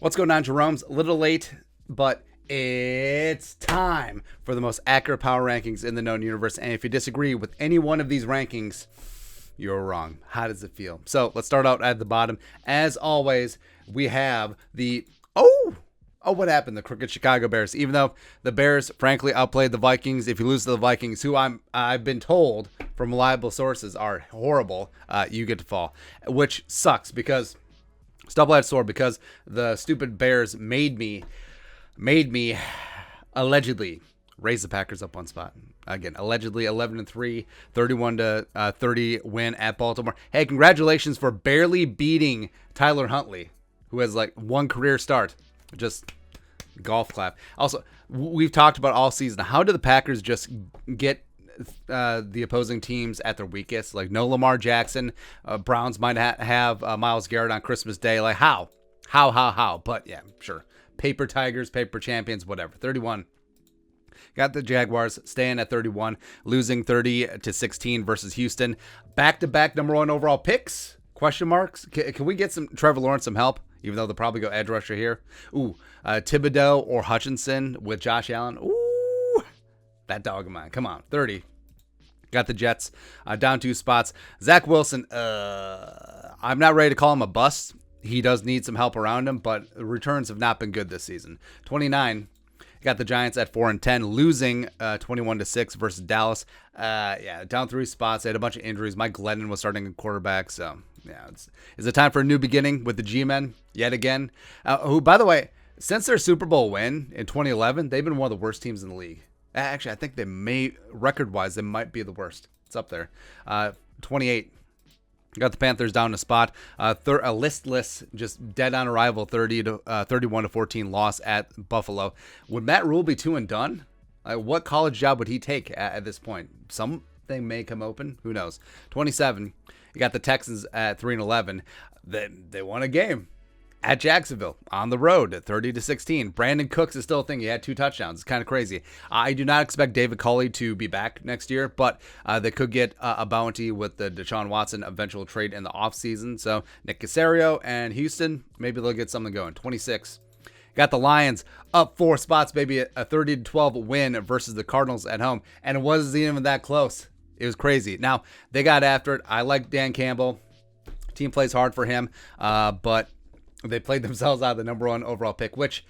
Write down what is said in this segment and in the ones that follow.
What's going on, Jerome's? A little late, but it's time for the most accurate power rankings in the known universe. And if you disagree with any one of these rankings, you're wrong. How does it feel? So let's start out at the bottom. As always, we have the what happened? The crooked Chicago Bears. Even though the Bears, frankly, outplayed the Vikings. If you lose to the Vikings, who I've been told from reliable sources are horrible, you get to fall, which sucks because double-edged sword, because the stupid Bears made me allegedly raise the Packers up one spot. Again, allegedly 11-3, 31-30 win at Baltimore. Hey, congratulations for barely beating Tyler Huntley, who has like one career start. Just golf clap. Also, we've talked about all season, how do the Packers just get the opposing teams at their weakest? Like, no Lamar Jackson. Browns might have Myles Garrett on Christmas Day. Like, how? But yeah, sure. Paper Tigers, paper champions, whatever. 31. Got the Jaguars staying at 31, losing 30-16 versus Houston. Back-to-back number one overall picks? Question marks. Can we get some Trevor Lawrence some help? Even though they'll probably go edge rusher here. Thibodeau or Hutchinson with Josh Allen. Ooh, that dog of mine. Come on, 30. Got the Jets down 2 spots. Zach Wilson, I'm not ready to call him a bust. He does need some help around him, but the returns have not been good this season. 29. Got the Giants at 4-10, losing 21-6 versus Dallas. Down 3 spots. They had a bunch of injuries. Mike Glennon was starting at quarterback, so yeah, is it time for a new beginning with the G-men yet again? Who, by the way, since their Super Bowl win in 2011, they've been one of the worst teams in the league. Actually, I think they may, record-wise, they might be the worst. It's up there. 28. Got the Panthers down a spot. A listless, just dead on arrival, 31-14 loss at Buffalo. Would Matt Rule be 2 and done? What college job would he take at this point? Something may come open. Who knows? 27. You got the Texans at 3-11. They won a game at Jacksonville on the road at 30-16. Brandon Cooks is still a thing. He had 2 touchdowns. It's kind of crazy. I do not expect David Culley to be back next year, but they could get a bounty with the Deshaun Watson eventual trade in the offseason. So Nick Caserio and Houston, maybe they'll get something going. 26. Got the Lions up 4 spots, baby. A 30-12 win versus the Cardinals at home. And it wasn't even that close. It was crazy. Now, they got after it. I like Dan Campbell. Team plays hard for him, but they played themselves out of the number 1 overall pick, which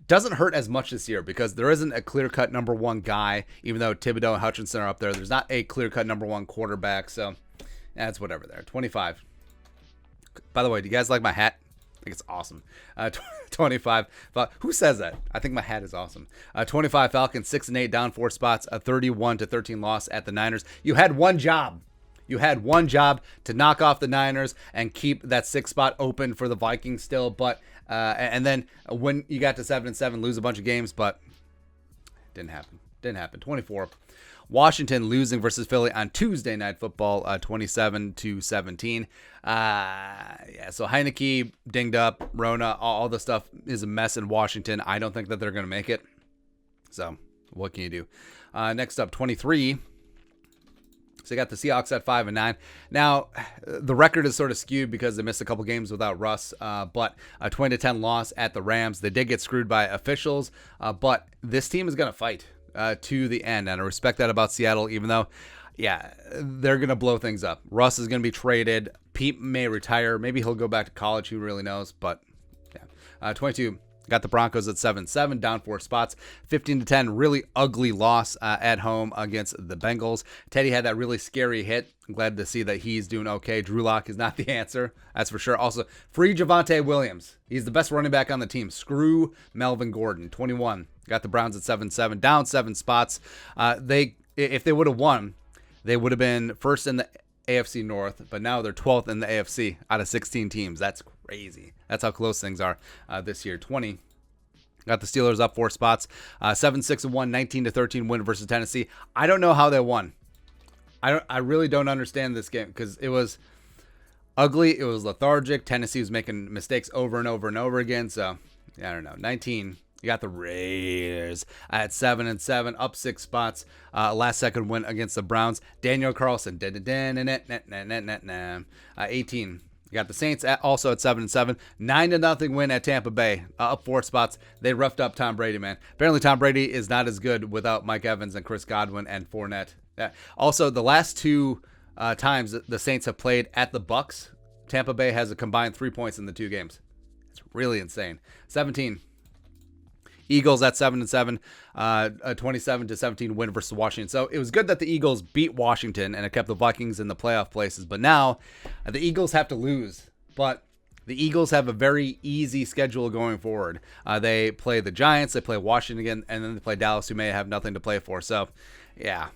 doesn't hurt as much this year because there isn't a clear-cut number 1 guy, even though Thibodeau and Hutchinson are up there. There's not a clear-cut number 1 quarterback, so that's whatever there. 25. By the way, do you guys like my hat? I think it's awesome. 25. Who says that? I think my hat is awesome. 25 Falcons, 6-8, down 4 spots. A 31-13 loss at the Niners. You had one job. You had one job to knock off the Niners and keep that 6th spot open for the Vikings still. But and then when you got to 7-7, lose a bunch of games, but didn't happen. 24. Washington losing versus Philly on Tuesday Night Football, 27-17. So Heineke dinged up, Rona, all the stuff is a mess in Washington. I don't think that they're going to make it. So what can you do? Next up, 23. So you got the Seahawks at 5-9. Now, the record is sort of skewed because they missed a couple games without Russ, but a 20-10 loss at the Rams. They did get screwed by officials, but this team is going to fight to the end, and I respect that about Seattle, even though, they're going to blow things up. Russ is going to be traded. Pete may retire. Maybe he'll go back to college. Who really knows? But, 22. Got the Broncos at 7-7, down 4 spots. 15-10, really ugly loss at home against the Bengals. Teddy had that really scary hit. I'm glad to see that he's doing okay. Drew Lock is not the answer, that's for sure. Also, free Javonte Williams. He's the best running back on the team. Screw Melvin Gordon. 21. Got the Browns at 7-7, down 7 spots. If they would have won, they would have been first in the AFC North, but now they're 12th in the AFC out of 16 teams. That's crazy. That's how close things are this year. 20. Got the Steelers up 4 spots. 7-6-1, 19-13 win versus Tennessee. I don't know how they won. I really don't understand this game because it was ugly. It was lethargic. Tennessee was making mistakes over and over and over again. So, I don't know. 19. You got the Raiders at 7-7, up 6 spots. Last second win against the Browns. Daniel Carlson. 18. You got the Saints also at 7-7, 9-0 win at Tampa Bay, up 4 spots. They roughed up Tom Brady, man. Apparently, Tom Brady is not as good without Mike Evans and Chris Godwin and Fournette. Also, the last 2 times the Saints have played at the Bucks, Tampa Bay has a combined 3 points in the 2 games. It's really insane. 17. Eagles at 7-7, a 27-17 win versus Washington. So it was good that the Eagles beat Washington and it kept the Vikings in the playoff places. But now the Eagles have to lose. But the Eagles have a very easy schedule going forward. They play the Giants, they play Washington again, and then they play Dallas, who may have nothing to play for. So, yeah,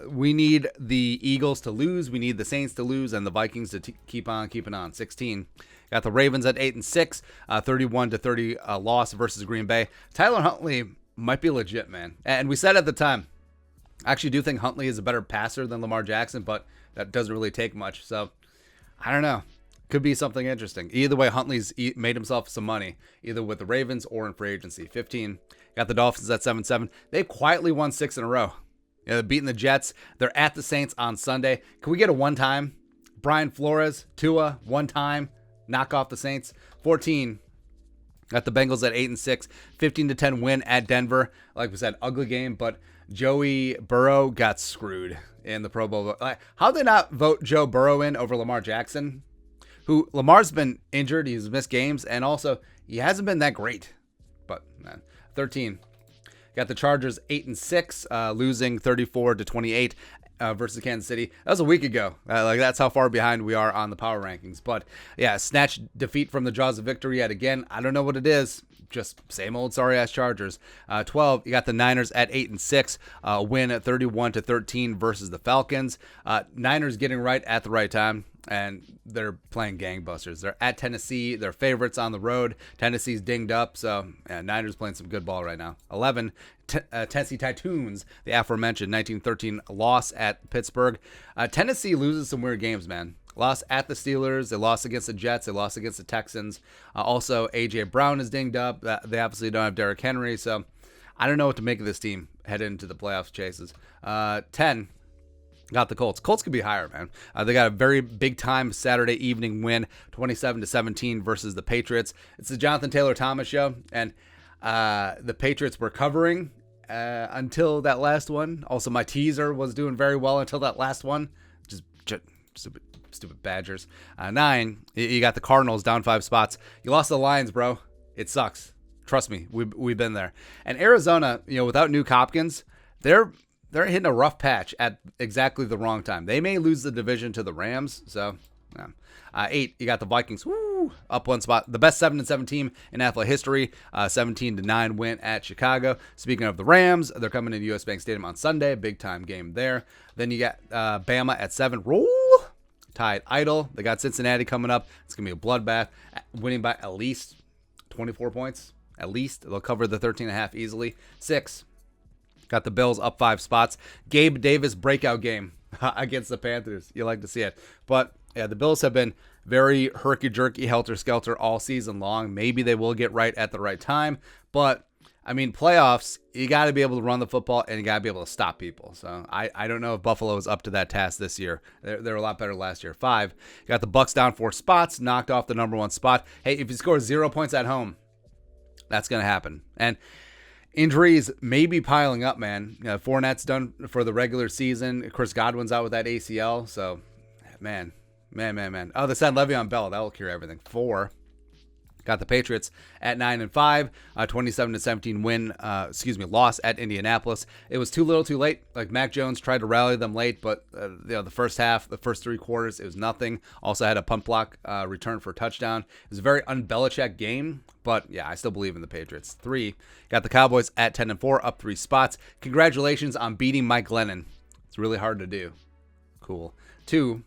we need the Eagles to lose. We need the Saints to lose and the Vikings to keep on keeping on. 16. Got the Ravens at 8-6, 31-30 loss versus Green Bay. Tyler Huntley might be legit, man. And we said at the time, I actually do think Huntley is a better passer than Lamar Jackson, but that doesn't really take much. So, I don't know. Could be something interesting. Either way, Huntley's made himself some money, either with the Ravens or in free agency. 15. Got the Dolphins at 7-7. They've quietly won 6 in a row. They're beating the Jets. They're at the Saints on Sunday. Can we get a one-time? Brian Flores, Tua, one-time. Knock off the Saints. 14. Got the Bengals at 8-6. 15-10 win at Denver. Like we said, ugly game, but Joey Burrow got screwed in the Pro Bowl. How'd they not vote Joe Burrow in over Lamar Jackson? Who Lamar's been injured. He's missed games, and also he hasn't been that great. But, man. 13. Got the Chargers 8-6, losing 34-28. Versus Kansas City. That was a week ago. That's how far behind we are on the power rankings. But yeah, snatch defeat from the jaws of victory yet again. I don't know what it is. Just same old sorry ass Chargers. 12. You got the Niners at 8-6, win at 31-13 versus the Falcons. Niners getting right at the right time. And they're playing gangbusters. They're at Tennessee. They're favorites on the road. Tennessee's dinged up, so Niners playing some good ball right now. 11, Tennessee Titans, the aforementioned 19-13 loss at Pittsburgh. Tennessee loses some weird games, man. Lost at the Steelers. They lost against the Jets. They lost against the Texans. Also, A.J. Brown is dinged up. They obviously don't have Derrick Henry, so I don't know what to make of this team headed into the playoffs chases. 10. Got the Colts. Colts could be higher, man. They got a very big time Saturday evening win, 27-17 versus the Patriots. It's the Jonathan Taylor Thomas show, and the Patriots were covering until that last one. Also, my teaser was doing very well until that last one. Just stupid Badgers. 9. You got the Cardinals down 5 spots. You lost the Lions, bro. It sucks. Trust me, we've been there. And Arizona, without Nuke Hopkins, they're hitting a rough patch at exactly the wrong time. They may lose the division to the Rams. So, 8, you got the Vikings. Woo, up 1 spot. The best 7-7 team in NFL history. 17-9 win at Chicago. Speaking of the Rams, they're coming into US Bank Stadium on Sunday. Big time game there. Then you got Bama at 7. Roll. Tied idle. They got Cincinnati coming up. It's going to be a bloodbath. Winning by at least 24 points. At least. They'll cover the 13.5 easily. 6. Got the Bills up 5 spots. Gabe Davis breakout game against the Panthers. You like to see it. But, yeah, the Bills have been very herky-jerky, helter-skelter all season long. Maybe they will get right at the right time. But, I mean, playoffs, you got to be able to run the football and you got to be able to stop people. So, I don't know if Buffalo is up to that task this year. They're a lot better last year. 5. You got the Bucs down 4 spots, knocked off the number 1 spot. Hey, if you score 0 points at home, that's going to happen. And injuries may be piling up, man. Fournette's done for the regular season. Chris Godwin's out with that ACL. So, man. Oh, they said Le'Veon Bell. That will cure everything. 4. Got the Patriots at 9-5, 27-17 win. Loss at Indianapolis. It was too little, too late. Like Mac Jones tried to rally them late, but the first half, the first 3 quarters, it was nothing. Also had a punt block return for a touchdown. It was a very un-Belichick game, but yeah, I still believe in the Patriots. 3. Got the Cowboys at 10-4, up 3 spots. Congratulations on beating Mike Glennon. It's really hard to do. Cool. 2.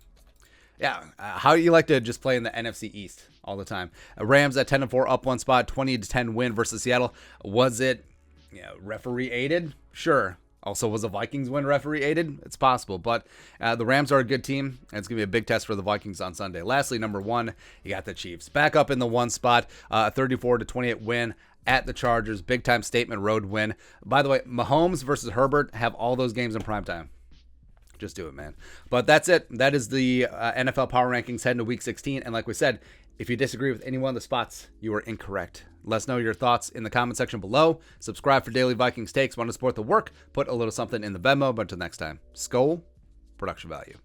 Yeah, how do you like to just play in the NFC East all the time? Rams at 10-4, up 1 spot, 20-10 win versus Seattle. Was it referee aided? Sure. Also, was the Vikings win referee aided? It's possible, but the Rams are a good team, and it's going to be a big test for the Vikings on Sunday. Lastly, number 1, you got the Chiefs. Back up in the 1 spot, 34-28 win at the Chargers. Big-time statement road win. By the way, Mahomes versus Herbert have all those games in primetime. Just do it, man. But that's it. That is the NFL Power Rankings heading to Week 16. And like we said, if you disagree with any one of the spots, you are incorrect. Let us know your thoughts in the comment section below. Subscribe for daily Vikings takes. Want to support the work? Put a little something in the Venmo. But until next time, Skol, production value.